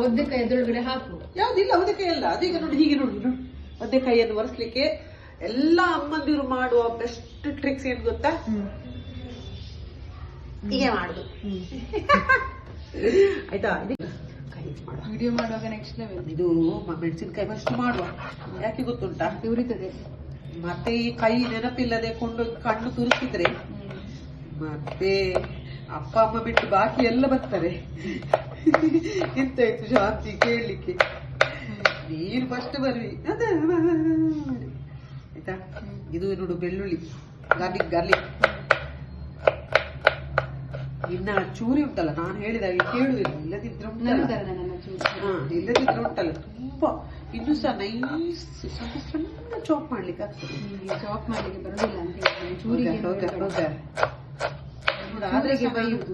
ಒದ್ದೆಕಾಯಿ ಎದುರುಗಡೆ ಹಾಕು. ಯಾವ್ದಿಲ್ಲ ಅವದಕಾಯಿ ಅಲ್ಲ, ಅದೀಗ ನೋಡಿ ಹೀಗೆ ನೋಡಿ ಒದ್ದೆಕಾಯಿಯನ್ನು ಒರೆಸ್ಲಿಕ್ಕೆ ಎಲ್ಲಾ ಅಮ್ಮಂದಿರು ಮಾಡುವ ಬೆಸ್ಟ್ ಟ್ರಿಕ್ಸ್ ಏನ್ ಗೊತ್ತಾ? ಹೀಗೆ ಮಾಡುದು. ಆಯ್ತಾ? ವಿಡಿಯೋ ಮಾಡುವಾಗ ನೆಕ್ಸ್ಟ್ ಲೆವೆಲ್. ಇದು ಮೆಣಸಿನಕಾಯಿ ಫಸ್ಟ್ ಮಾಡುವ. ಯಾಕೆ ಗೊತ್ತುಂಟಾ? ಉರಿತದೆ. ಮತ್ತೆ ಈ ಕೈ ನೆನಪಿಲ್ಲದೆ ಕೊಂಡು ಕಣ್ಣು ತುರಿಸಿದ್ರೆ ಮತ್ತೆ ಅಪ್ಪ ಅಮ್ಮ ಬಿಟ್ಟು ಬಾಕಿ ಎಲ್ಲ ಬರ್ತಾರೆ. ಎಂತಾಯ್ತು ಶಾಂತಿ ಕೇಳಲಿಕ್ಕೆ? ನೀರು ಫಸ್ಟ್ ಬರ್ವಿ. ಆಯ್ತಾ? ಇದು ನೋಡು ಬೆಳ್ಳುಳ್ಳಿ, ಗಾರ್ಲಿಕ್. ಇನ್ನ ಚೂರಿ ಉಂಟಲ್ಲ, ನಾನು ಹೇಳಿದಾಗ ಕೇಳುವಿಲ್ಲ. ಇಲ್ಲದಿದ್ರೆ ಉಂಟಲ್ಲ ತುಂಬಾ ಇನ್ನು ಸಹ ನೈಸ್ ಸಣ್ಣ ಚಾಪ್ ಮಾಡ್ಲಿಕ್ಕೆ ಆಗ್ತದೆ. ಚಾಪ್ ಮಾಡ್ಲಿಕ್ಕೆ ಬರೋದಿಲ್ಲ ಅಂತ ಬೈಯುದು.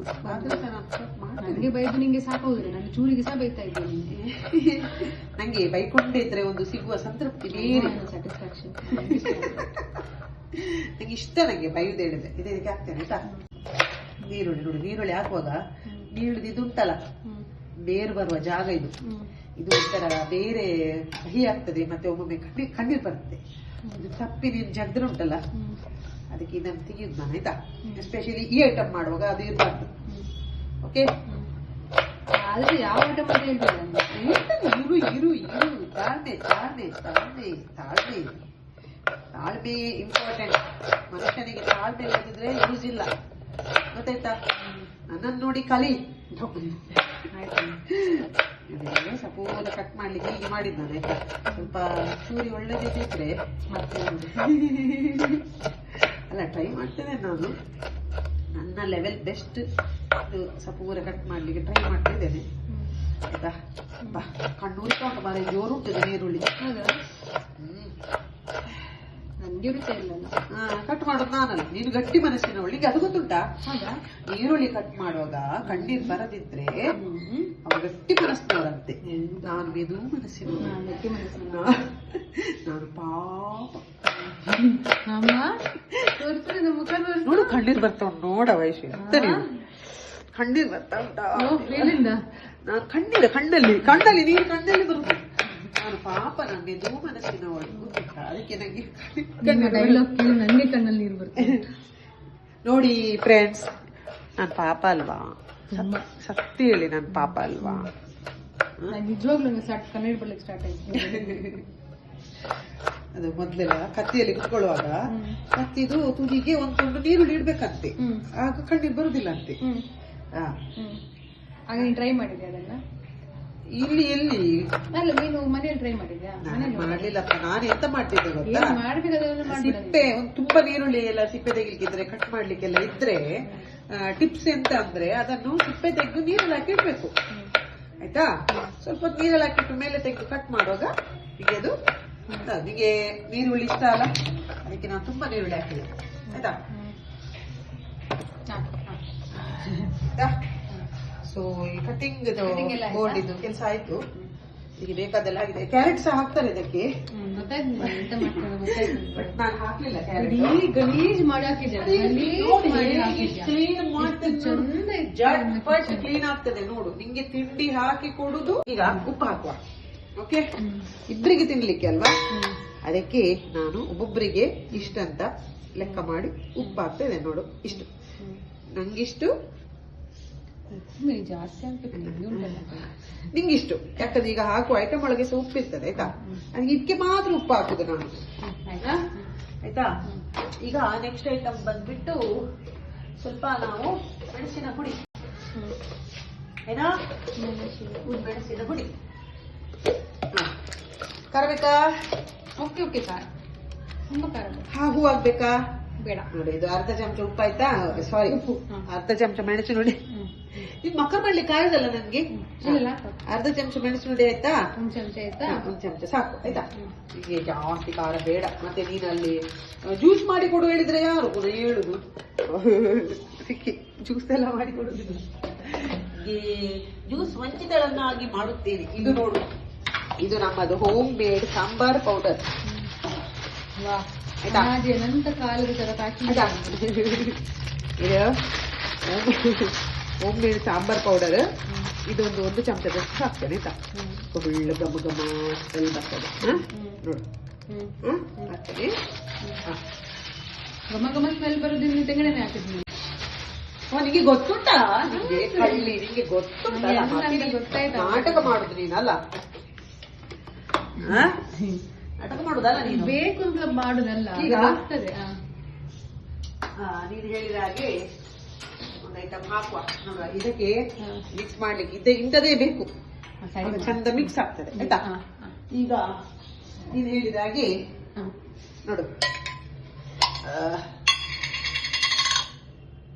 ನನಗೆ ಬೈದು ನಿಂಗೆ ಸಾಕಾಗುದಿಲ್ಲ, ನಾನು ಚೂರಿಗೆ ಸಹ ಬೈತಾ ಇದ್ದೇನೆ. ನಂಗೆ ಬೈಕೊಂಡೇ ಇದ್ರೆ ಒಂದು ಸಿಗುವ ಸಂತೃಪ್ತಿ ಬೇರೆ, ಸ್ಯಾಟಿಸ್ಫ್ಯಾಕ್ಷನ್. ನಂಗೆ ಇಷ್ಟ. ನಂಗೆ ಬೈಯುದು ಹೇಳಿದ್ರೆ ಇದಕ್ಕೆ ಆಗ್ತೇನೆ ಆಯ್ತಾ? ನೀರುಳ್ಳಿ ನೋಡಿ, ನೀರುಳ್ಳಿ ಹಾಕುವಾಗ ನೀರುಳ್ಳಿ ಇದು ಉಂಟಲ್ಲ, ಬೇರು ಬರುವ ಜಾಗ ಇದು ಒಂಥರ ಬೇರೆ ಕಹಿ ಆಗ್ತದೆ. ಮತ್ತೆ ಒಮ್ಮೊಮ್ಮೆ ಕಣ್ಣೀರು ಬರುತ್ತೆ. ಇದು ತಪ್ಪಿ ನೀನು ಜಗ್ದ್ರೆ ಉಂಟಲ್ಲ, ಅದಕ್ಕೆ ಇದನ್ನು ತೆಗೆಯುದು ನಾನು ಆಯ್ತಾ? ಎಸ್ಪೆಷಲಿ ಈ ಐಟಮ್ ಮಾಡುವಾಗ ಅದು ಇರಬಾರ್ದು. ಓಕೆ? ಆದ್ರೆ ಯಾವ ಐಟಮ್ ಅಂತ ಹೇಳ್ತಾರೆ? ಇರು ತಾಳ್ಮೆ ತಾಳ್ಮೆ ತಾಳ್ಮೆ ತಾಳ್ಮೆ ತಾಳ್ಮೆ ಇಂಪಾರ್ಟೆಂಟ್. ಮನುಷ್ಯನಿಗೆ ತಾಳ್ಮೆ ಇಲ್ಲದಿದ್ರೆ ಯೂಸ್ ಇಲ್ಲ, ಗೊತ್ತಾಯ್ತಾ? ನನ್ನನ್ನು ನೋಡಿ ಕಲಿ. ಸಪೋದ ಕಟ್ ಮಾಡ್ಲಿಕ್ಕೆ ಹೀಗೆ ಮಾಡಿದ್ದು ನಾನು ಆಯ್ತಾ? ಸ್ವಲ್ಪ ಚೂರಿ ಒಳ್ಳೆದಿದ್ರೆ ಮತ್ತೆ ಅಲ್ಲ ಟ್ರೈ ಮಾಡ್ತೇನೆ ನಾನು. ನನ್ನ ಲೆವೆಲ್ ಬೆಸ್ಟ್ ಇದು ಸಪೂರ ಕಟ್ ಮಾಡ್ಲಿಕ್ಕೆ ಟ್ರೈ ಮಾಡ್ತಿದ್ದೇನೆ ಆಯ್ತಾ? ಬಾ, ಕಣ್ಣು ಉರಿಕೊಂಡು ಮಾರ ಜೋರುಂಟು ನೀರುಳ್ಳಿ. ನನ್ಗೆ ಉರಿತಾ ಇಲ್ಲ. ಕಟ್ ಮಾಡೋದು ನಾನಲ್ಲ, ನೀನು ಗಟ್ಟಿ ಮನಸ್ಸಿನ ಒಳ್ಳಿಗೆ ಅದು ಗೊತ್ತುಂಟಾ? ಈರುಳ್ಳಿ ಕಟ್ ಮಾಡುವಾಗ ಕಣ್ಣೀರ್ ಬರದಿದ್ರೆ ಅವ ಗಟ್ಟಿ ಮನಸ್ಸಿನವರಂತೆ. ನಾನು ಮೆದು ಮನಸ್ಸಿನ, ನಾನು ಪಾಪ. ನೋಡು ಕಣ್ಣೀರ್ ಬರ್ತಾ ಉಂಟು ನೋಡ ವಯಸ್ಸು ಅಂತ. ನೀವು ಕಣ್ಣೀರ್ ಬರ್ತಾ ಉಂಟಾ? ನಾನು ಕಣ್ಣಲ್ಲಿ ನೀರು ಕಣ್ಣಲ್ಲಿ ಬರುತ್ತೆ. ನಾನು ಪಾಪ, ನಾನು ಮೆದು ಮನಸ್ಸಿನವಳು. ಅದಕ್ಕೆ ನಂಗೆ ಕಣ್ಣಲ್ಲಿ ನೀರು ಬರುತ್ತೆ. ನೋಡಿ ಫ್ರೆಂಡ್ಸ್, ನಾನು ಪಾಪ ಅಲ್ವಾ? ಸತ್ಯ ಹೇಳಿ, ನಾನು ಪಾಪ ಅಲ್ವಾ? ನಿಜವಾಗ್ಲೂ ಕಣ್ಣೀರು ಬರ್ಲಿಕ್ಕೆ ಸ್ಟಾರ್ಟ್ ಆಯ್ತು. ಅದು ಮೊದ್ಲೆಲ್ಲ ಕತ್ತಿಯಲ್ಲಿ ಕುತ್ಕೊಳ್ಳುವಾಗ ಕತ್ತಿದು ತುದಿಗೆ ಒಂದು ತುಂಡು ನೀರುಳ್ಳಿ ಇಡ್ಬೇಕಂತೆ, ಆಗ ಕಣ್ಣೀರು ಬರುದಿಲ್ಲ ಅಂತೆ. ಆಗ ನೀನು ಟ್ರೈ ಮಾಡಿದ್ಯಾ ಅದನ್ನ? ಇಲ್ಲಿ ಎಲ್ಲಿ ಅಲ್ಲ, ನೀನು ಮನೇಲಿ ಟ್ರೈ ಮಾಡಿದ್ಯಾ? ಮಾಡ್ಲಿಲ್ಲಪ್ಪ. ನಾನು ಎಂತ ಮಾಡ್ತಿದ್ದೆ ಗೊತ್ತಾ? ಸಿಪ್ಪೆ ಒಂದು ತುಂಬಾ ನೀರುಳ್ಳಿ ಎಲ್ಲ ಸಿಪ್ಪೆ ತೆಗಿಲಿಕ್ಕಿದ್ರೆ, ಕಟ್ ಮಾಡ್ಲಿಕ್ಕೆಲ್ಲ ಇದ್ರೆ ಟಿಪ್ಸ್ ಎಂತ ಅಂದ್ರೆ ಅದನ್ನು ಸಿಪ್ಪೆ ತೆಗೆದು ನೀರಲ್ಲಿ ಹಾಕಿ ಇಡ್ಬೇಕು ಆಯ್ತಾ? ಸ್ವಲ್ಪ ನೀರಲ್ಲಿ ಹಾಕಿಟ್ಟು ಮೇಲೆ ತೆಗೆದು ಕಟ್ ಮಾಡುವಾಗ ಹೀಗೆ ಅದು ನಿಮಗೆ ನೀರುಳ್ಳಿ ಇಷ್ಟ ಅಲ್ಲ, ಅದಕ್ಕೆ ನಾನು ತುಂಬಾ ನೀರುಳ್ಳಿ ಹಾಕಿದೆ ಆಯ್ತಾ? ಸೊ ಈ ಕಟಿಂಗ್ ಬೋರ್ಡ್ ಇದು ಕೆಲಸ ಆಯ್ತು. ಈಗ ಬೇಕಾದೆಲ್ಲ ಆಗಿದೆ. ಕ್ಯಾರೆಟ್ ಸಹ ಹಾಕ್ತಾರೆ ಇದಕ್ಕೆ, ಬಟ್ ನಾನು ಹಾಕ್ಲಿಲ್ಲ. ಗಲೀಜ್ ಮಾಡಿ ಕ್ಲೀನ್ ಆಗ್ತದೆ ನೋಡು. ನಿಂಗೆ ತಿಂಡಿ ಹಾಕಿ ಕೊಡುದು. ಈಗ ಉಪ್ಪು ಹಾಕುವ. ಓಕೆ, ಇಬ್ಬರಿಗೆ ತಿನ್ಲಿಕ್ಕೆ ಅಲ್ವಾ? ಅದಕ್ಕೆ ನಾನು ಒಬ್ಬೊಬ್ಬರಿಗೆ ಇಷ್ಟಂತ ಲೆಕ್ಕ ಮಾಡಿ ಉಪ್ಪು ಹಾಕ್ತೇನೆ ನೋಡು. ಇಷ್ಟು ನಂಗಿಷ್ಟು, ಜಾಸ್ತಿ ನಿಂಗಿಷ್ಟು. ಯಾಕಂದ್ರೆ ಈಗ ಹಾಕುವ ಐಟಮ್ ಒಳಗೆ ಸಹ ಉಪ್ಪು ಇರ್ತದೆ ಆಯ್ತಾ? ನನಗೆ ಇದಕ್ಕೆ ಮಾತ್ರ ಉಪ್ಪು ಹಾಕುದು ನಾನು ಆಯ್ತಾ? ಈಗ ನೆಕ್ಸ್ಟ್ ಐಟಮ್ ಬಂದ್ಬಿಟ್ಟು ಸ್ವಲ್ಪ ನಾವು ಮೆಣಸಿನ ಪುಡಿ, ಏನಾ ಮೆಣಸಿನ ಪುಡಿ. ಖಾರ ಬೇಕಾ? ಓಕೆ ಓಕೆ, ಖಾರ ತುಂಬಾ ಖಾರ. ಹೂ ಆಗ್ಬೇಕಾ? ಬೇಡ. ನೋಡಿ, ಇದು ಅರ್ಧ ಚಮಚ ಉಪ್ಪು ಆಯ್ತಾ? ಸಾರಿ, ಉಪ್ಪು ಅರ್ಧ ಚಮಚ ಮೆಣಸು ನೋಡಿ. ಇದು ಮಕ್ಕ ಮಾಡ್ಲಿಕ್ಕೆ ಆಗೋದಲ್ಲ ನನ್ಗೆ. ಅರ್ಧ ಚಮಚ ಮೆಣಸು ನೋಡಿ ಆಯ್ತಾ? ಒಂದ್ ಚಮಚ ಆಯ್ತಾ? ಒಂದ್ ಚಮಚ ಸಾಕು ಆಯ್ತಾ? ಹೀಗೆ ಜಾಸ್ತಿ ಖಾರ ಬೇಡ. ಮತ್ತೆ ನೀನಲ್ಲಿ ಜ್ಯೂಸ್ ಮಾಡಿ ಕೊಡು ಹೇಳಿದ್ರೆ ಯಾರು ಕೂಡ ಹೇಳುದು? ಸಿಕ್ಕಿ ಜ್ಯೂಸ್ ಎಲ್ಲ ಮಾಡಿ ಕೊಡುದಿಲ್ಲ. ಜ್ಯೂಸ್ ವಂಚಿತಳನ್ನಾಗಿ ಮಾಡುತ್ತೇನೆ. ಇದು ನೋಡು, ಇದು ನಮ್ಮದು ಹೋಮ್ ಮೇಡ್ ಸಾಂಬಾರ್ ಪೌಡರ್ ಆಯ್ತಾ? ಅನಂತ ಕಾಲದ ತರ ಇದು ಹೋಮ್ ಮೇಡ್ ಸಾಂಬಾರ್ ಪೌಡರ್. ಇದೊಂದು 1 ಚಮಚದಷ್ಟು ಹಾಕ್ತೇನೆ ಆಯ್ತಾ. ಒಳ್ಳೆ ಘಮ ಘಮ ಸ್ಮೆಲ್ ಬರ್ತದೆ. ನೋಡು ಹಾಕ್ತೇನೆ. ಘಮ ಘಮ ಸ್ಮೆಲ್ ಬರೋದು ನೀವು ತೆಂಗಿನೆಣ್ಣೆ ಹಾಕಿದ್ವಿ. ನಿಂಗೆ ಗೊತ್ತುಂಟಾ? ನಿಂಗೆ ಕಳ್ಳಿ ನಿಂಗೆ ಗೊತ್ತುಂಟಲ್ಲ, ಗೊತ್ತಾಯ್ತು. ನಾಟಕ ಮಾಡುದು ನೀನಲ್ಲ, ನಾಟಕ ಮಾಡುದಲ್ಲ ನೀನು. ಬೇಕು ಅಂತ ಮಾಡುದಲ್ಲ, ಈಗ ಆಗ್ತದೆ. ನೀನು ಹೇಳಿದ ಹಾಗೆ ಒಂದು ಐಟಮ್ ಹಾಕುವ. ನೋಡುವ, ಇದಕ್ಕೆ ಮಿಕ್ಸ್ ಮಾಡ್ಲಿಕ್ಕೆ ಇಂಥದೇ ಬೇಕು, ಚಂದ ಮಿಕ್ಸ್ ಆಗ್ತದೆ ಆಯ್ತಾ. ಈಗ ನೀನು ಹೇಳಿದ ಹಾಗೆ ನೋಡು,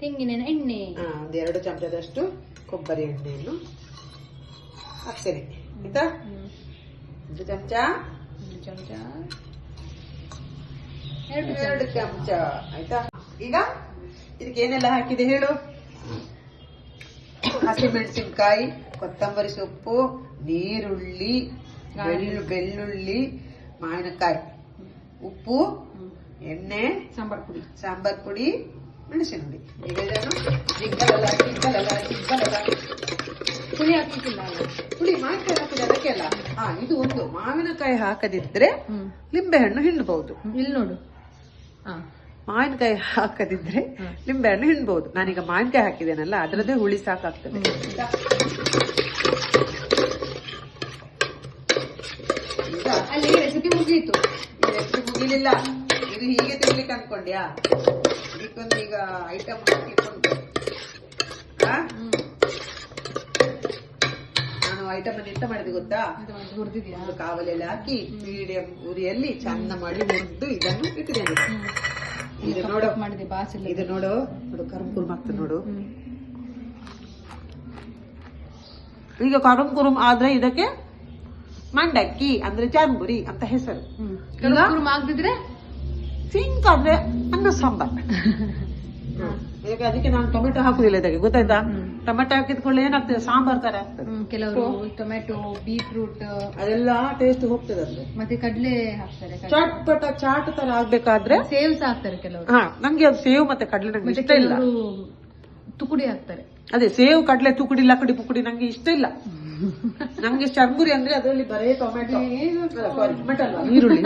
ತೆಂಗಿನ ಎಣ್ಣೆ 1-2 ಚಮಚದಷ್ಟು ಕೊಬ್ಬರಿ ಎಣ್ಣೆಯನ್ನು ಹಾಕ್ತೇನೆ ಆಯ್ತಾ. 1 ಚಮಚ, 2 ಚಮಚ ಆಯ್ತಾ. ಈಗ ಇದಕ್ಕೆ ಏನೆಲ್ಲ ಹಾಕಿದೆ ಹೇಳು? ಹಸಿಮೆಣಸಿನಕಾಯಿ, ಕೊತ್ತಂಬರಿ ಸೊಪ್ಪು, ನೀರುಳ್ಳಿ, ಬೆಳ್ಳುಳ್ಳಿ, ಮಾವಿನಕಾಯಿ, ಉಪ್ಪು, ಎಣ್ಣೆ, ಸಾಂಬಾರ್ ಪುಡಿ, ಮೆಣಸಿನ ಹುಡಿ. ಈಗ ಇದನ್ನು ಜಿಗ್ಗಲಲ್ಲ ಪುಳಿ ಹಾಕಿಲ್ಲ, ಪುಳಿ ಮಾವಿನಕಾಯಿ ಹಾಕಿದೆ ಅದಕ್ಕೆಲ್ಲ. ಇದು ಒಂದು ಮಾವಿನಕಾಯಿ ಹಾಕದಿದ್ರೆ ಲಿಂಬೆಹಣ್ಣು ಹಿಂಡಬಹುದು. ಇಲ್ಲಿ ನೋಡು, ಮಾವಿನಕಾಯಿ ಹಾಕದಿದ್ರೆ ಲಿಂಬೆಹಣ್ಣು ಹಿಂಡಬಹುದು. ನಾನೀಗ ಮಾವಿನಕಾಯಿ ಹಾಕಿದ್ದೇನಲ್ಲ, ಅದರದ್ದೇ ಹುಳಿ ಸಾಕಾಗ್ತದೆ. ಅಲ್ಲಿ ರೆಸಿಪಿ ಮುಗಿಯಿತು. ರೆಸಿಪಿ ಮುಗಿಲಿಲ್ಲ, ಇದು ಹೀಗೆ ತಿನ್ಲಿಕ್ಕೆ ಅನ್ಕೊಂಡ್ಯಾ? ಇದಕ್ಕೊಂದು ಈಗ ಐಟಮ್ ಹಾಕಿಕೊಂಡು ನಾನು ಐಟಮ್ ಅನ್ನು ಎಂತ ಮಾಡಿದೆ ಗೊತ್ತಾ? ಒಂದು ಕಾವಲೆಲ್ಲ ಹಾಕಿ ಮೀಡಿಯಂ ಉರಿಯಲ್ಲಿ ಚಂದ ಮಾಡಿ ಹುರಿದು ಇದನ್ನು ಇಟ್ಟಿದ್ದೇನೆ. ಇದು ನೋಡು, ಇದು ನೋಡು ನೋಡು, ಕರುಮ್ ಆಗ್ತದೆ ನೋಡು. ಈಗ ಕರುಮ್ ಆದ್ರೆ ಇದಕ್ಕೆ ಮಂಡಕ್ಕಿ ಅಂದ್ರೆ ಚರ್ಮುರಿ ಅಂತ ಹೆಸರು. ಆಗದಿದ್ರೆ ಸಿಂಕ್ ಅಂದ್ರೆ ಅನ್ನ ಸಾಂಬಾರ್. ಈಗ ಅದಕ್ಕೆ ನಾನು ಟೊಮೆಟೊ ಹಾಕುದಿಲ್ಲ ಇದಕ್ಕೆ, ಗೊತ್ತಾಯ್ತಾ? ಟೊಮೆಟೊ ಹಾಕಿದ್ಕೊಳ್ಳಿ ಏನಾಗ್ತದೆ, ಸಾಂಬಾರ್ ತರ ಆಗ್ತದೆ. ಕೆಲವರು ಟೊಮೆಟೊ, ಬೀಟ್ರೂಟ್ ಅದೆಲ್ಲ ಟೇಸ್ಟ್ ಹೋಗ್ತದೆ. ಅಂದ್ರೆ ಮತ್ತೆ ಕಡ್ಲೆ ಹಾಕ್ತಾರೆ, ಚಟ್ಪಟ ಚಾಟ್ ತರ ಆಗ್ಬೇಕಾದ್ರೆ ಸೇವ್ ಹಾಕ್ತಾರೆ ಕೆಲವರು. ನಂಗೆ ಅದು ಸೇವ್ ಮತ್ತೆ ಕಡ್ಲೆ ನಂಗೆ ಇಷ್ಟ ಇಲ್ಲ. ತುಕುಡಿ ಹಾಕ್ತಾರೆ. ಅದೇ ಸೇವ್, ಕಡ್ಲೆ, ತುಕುಡಿ, ಲಕಡಿ, ಪುಕುಡಿ ನಂಗೆ ಇಷ್ಟ ಇಲ್ಲ. ನಂಗೆ ಚರ್ಮುರಿ ಅಂದ್ರೆ ಅದರಲ್ಲಿ ಬರೇ ಟೊಮೆಟೊ, ಟೊಮೆಟೊ ಅಲ್ವಾ, ಈರುಳ್ಳಿ.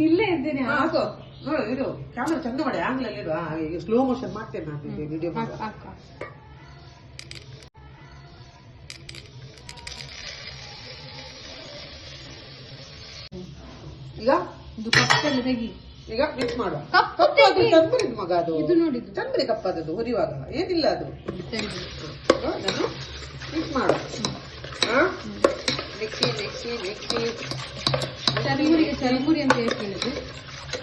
ಇಲ್ಲೇ ಇದ್ದೇನೆ, ಹಾಕೋ. ನೋಡು, ಇದು ಕ್ಯಾಮ್ರಾ ಚಂದ ಮಾಡಿ ಆಂಗ್ಲ್ ಅಲ್ಲಿ ಇಡುವ. ಸ್ಲೋ ಮೋಷನ್ ಮಾಡ್ತೇನೆ ನಾನು ವಿಡಿಯೋ. ಈಗ ಇದು ಕಪ್ಪಲ್ಲಿ ತೆಗಿ. ಈಗ ಮಿಕ್ಸ್ ಮಾಡುವ. ಚಂದ್ರಿ ಮಗ ಅದು, ಇದು ನೋಡಿ, ಚಂದ್ರಿ ಕಪ್ಪದದು ಹುರಿಯುವಾಗ ಏನಿಲ್ಲ ಅದು. ಅದನ್ನು ಮಿಕ್ಸ್ ಮಾಡುವ. Mixie mixie mixie. ಚರ್ಮುರಿ ಅಂತ ಹೇಳಿದ್ದು,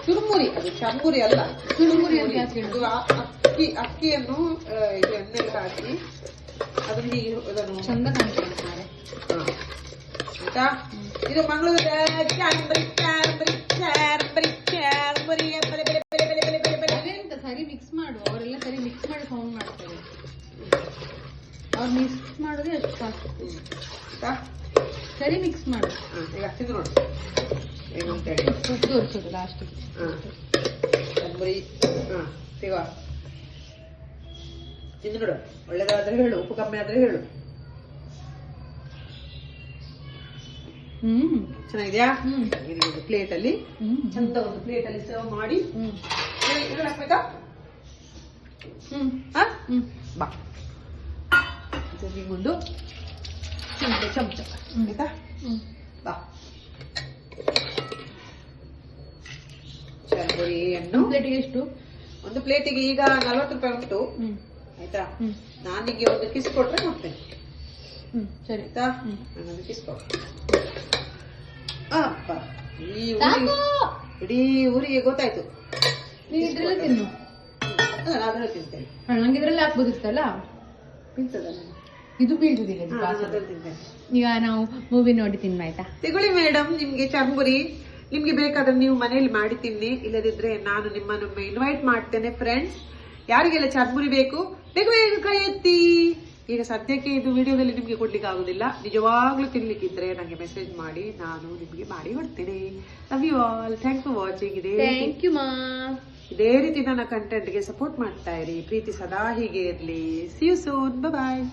ಚುರುಮುರಿ. ಅದು ಚರ್ಮುರಿ ಅಲ್ಲ, ಚುರುಮುರಿ ಅಂತ ಯಾಕೆ ಹೇಳಿದ್ದು? ಅಕ್ಕಿಯನ್ನು ಇದು ಎಣ್ಣೆಗೆ ಹಾಕಿ ಅದನ್ನು ಚಂದ ಕಾಣ್ತಾರೆ ಆಯ್ತಾ. ಇದು ಮಂಗಳೂರು ಚಾರಂಬರಿ ಚಾರಂಬರಿ ಚಾರಂಬರಿ ಚಾರಂಬರಿ. ಅದೇಂತ ಸರಿ ಮಿಕ್ಸ್ ಮಾಡು. ಅವರೆಲ್ಲ ಸರಿ ಮಿಕ್ಸ್ ಮಾಡಿ ಸೌಂಡ್ ಮಾಡ್ತಾರೆ. ಅವ್ರು ಮಿಕ್ಸ್ ಮಾಡೋದೇ ಅಷ್ಟು ಸಾಕು. ಸರಿ ಮಿಕ್ಸ್ ಮಾಡು. ಈಗ ಇದು ನೋಡು ಏನಂತೇಳಿ ಉಪ್ಪು ತೋರಿಸೋದು ಲಾಸ್ಟಿಗೆ. ಚರ್ಮುರಿ ಸಿಗ ತಿಂದು ನೋಡು, ಒಳ್ಳೇದಾದ್ರೆ ಹೇಳು, ಉಪ್ಪು ಕಮ್ಮಿ ಆದ್ರೆ ಹೇಳು. ಚೆನ್ನಾಗಿದ್ಯಾ? ಒಂದು ಪ್ಲೇಟ್ ಅಲ್ಲಿ ಚಂದ ಒಂದು ಪ್ಲೇಟ್ ಅಲ್ಲಿ ಸರ್ವ್ ಮಾಡಿ ಹಾಕ್ಬೇಕಾ? ಬಾ, ನಿಗೊಂದು ಚಮಚ ಆಯ್ತಾ? ಬಾ, ಚರ್ಮುರಿಯನ್ನು ಪ್ಲೇಟಿಗೆ ಎಷ್ಟು? ಒಂದು ಪ್ಲೇಟಿಗೆ ಈಗ 40 ರೂಪಾಯಿ ಉಂಟು ಆಯ್ತಾ. ನಾನಿಗೆ ಒಂದು ಕಿಸ್ ಕೊಟ್ರೆ ಹೋಗ್ತೇನೆ. ಸರಿ ಆಯ್ತಾ, ನಾನೊಂದು ಕಿಸ್ ಕೊಟ್ಟೆ. ಅಪ್ಪ, ಇಡೀ ಊರಿಗೆ ಗೊತ್ತಾಯ್ತು. ನೀನು ಇದ್ರಲ್ಲೇ ತಿನ್ನು. ಅದರಲ್ಲಿ ತಿಂತೇನೆ. ನಂಗೆ ಇದ್ರಲ್ಲಿ ಹಾಕ್ಬೋದಿತ್ತಲ್ಲ. ತಿಂತದಲ್ಲ, ಇದು ಬೀಳ್ತದಿಲ್ಲ. ತಿಂತೇನೆ. ಈಗ ನಾವು ಮೂವಿ ನೋಡಿ ತಿನ್ಮಾಯ್ತಾ? ತಗೊಳ್ಳಿ ಮೇಡಮ್, ನಿಮ್ಗೆ ಚರ್ಮುರಿ ನಿಮ್ಗೆ ಬೇಕಾದ್ರೆ ನೀವು ಮನೆಯಲ್ಲಿ ಮಾಡಿ ತಿನ್ನಿ. ಇಲ್ಲದಿದ್ರೆ ನಾನು ನಿಮ್ಮನ್ನೊಮ್ಮೆ ಇನ್ವೈಟ್ ಮಾಡ್ತೇನೆ. ಫ್ರೆಂಡ್ಸ್, ಯಾರಿಗೆಲ್ಲ ಚರ್ಮುರಿ ಬೇಕು ಬೇಗ ಬೇಗ ಕೈ ಎತ್ತಿ. ಈಗ ಸದ್ಯಕ್ಕೆ ಇದು ವಿಡಿಯೋದಲ್ಲಿ ನಿಮ್ಗೆ ಕೊಡ್ಲಿಕ್ಕೆ ಆಗುದಿಲ್ಲ. ನಿಜವಾಗ್ಲೂ ತಿನ್ಲಿಕ್ಕಿದ್ರೆ ನಂಗೆ ಮೆಸೇಜ್ ಮಾಡಿ, ನಾನು ನಿಮ್ಗೆ ಮಾಡಿ ಕೊಡ್ತೇನೆ. Love you all. Thanks for watching. ಇದೆ ಥ್ಯಾಂಕ್ ಯು ಮಾ. ಇದೇ ರೀತಿ ನನ್ನ ಕಂಟೆಂಟ್ಗೆ ಸಪೋರ್ಟ್ ಮಾಡ್ತಾ ಇರಿ. ಪ್ರೀತಿ ಸದಾ ಹೀಗೆ ಇರ್ಲಿ. See you soon. ಬಾಯ್.